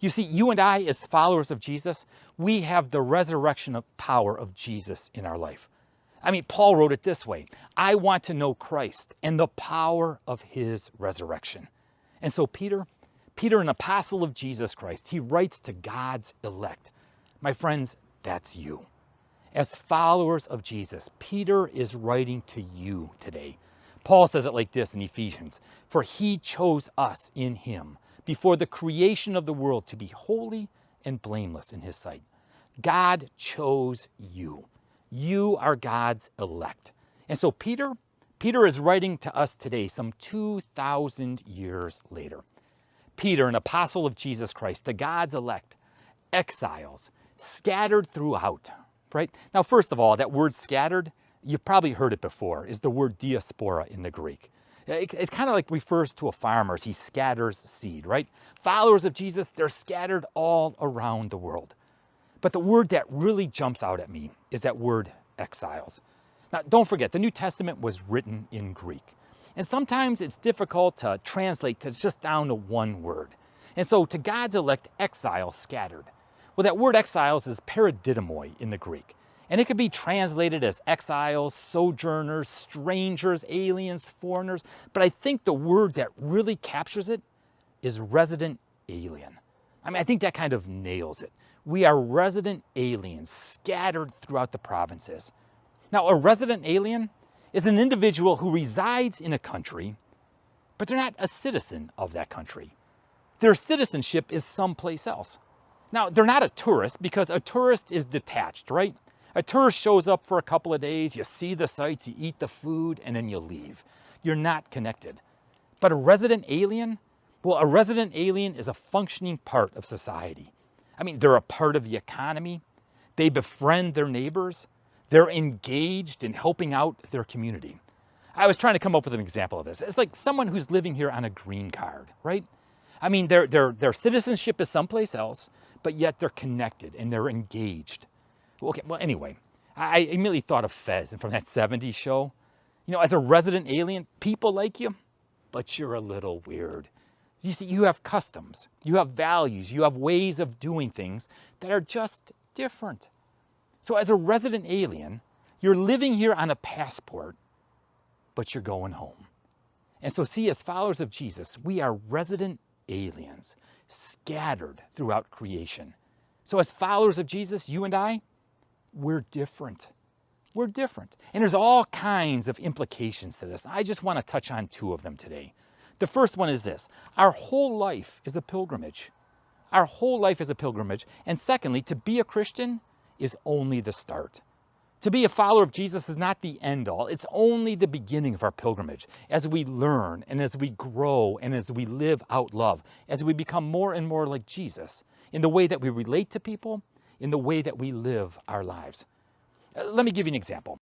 You see, you and I, as followers of Jesus, we have the resurrection of power of Jesus in our life. I mean, Paul wrote it this way: I want to know Christ and the power of his resurrection. And so Peter, an apostle of Jesus Christ, he writes to God's elect. My friends, that's you. As followers of Jesus, Peter is writing to you today. Paul says it like this in Ephesians: for he chose us in him before the creation of the world to be holy and blameless in his sight. God chose you. You are God's elect. And so Peter is writing to us today, some 2,000 years later. Peter, an apostle of Jesus Christ, to God's elect, exiles, scattered throughout, right? Now, first of all, that word scattered, you've probably heard it before, is the word diaspora in the Greek. It's kind of like refers to a farmer as he scatters seed, right? Followers of Jesus, they're scattered all around the world. But the word that really jumps out at me is that word exiles. Now, don't forget, the New Testament was written in Greek. And sometimes it's difficult to translate to just down to one word. And so to God's elect, exiles, scattered. Well, that word exiles is paradidomoi in the Greek. And it could be translated as exiles, sojourners, strangers, aliens, foreigners. But I think the word that really captures it is resident alien. I mean, I think that kind of nails it. We are resident aliens scattered throughout the provinces. Now, a resident alien is an individual who resides in a country, but they're not a citizen of that country. Their citizenship is someplace else. Now, they're not a tourist because a tourist is detached, right? A tourist shows up for a couple of days, you see the sights, you eat the food, and then you leave. You're not connected. But a resident alien, well, a resident alien is a functioning part of society. I mean, they're a part of the economy. They befriend their neighbors. They're engaged in helping out their community. I was trying to come up with an example of this. It's like someone who's living here on a green card, right? I mean, their citizenship is someplace else, but yet they're connected and they're engaged. Okay, well, anyway, I immediately thought of Fez from that 70s show. You know, as a resident alien, people like you, but you're a little weird. You see, you have customs, you have values, you have ways of doing things that are just different. So as a resident alien, you're living here on a passport, but you're going home. And so see, as followers of Jesus, we are resident aliens scattered throughout creation. So as followers of Jesus, you and I, we're different. We're different. And there's all kinds of implications to this. I just want to touch on two of them today. The first one is this: our whole life is a pilgrimage. Our whole life is a pilgrimage. And secondly, to be a Christian is only the start. To be a follower of Jesus is not the end all. It's only the beginning of our pilgrimage as we learn and as we grow and as we live out love, as we become more and more like Jesus in the way that we relate to people, in the way that we live our lives. Let me give you an example.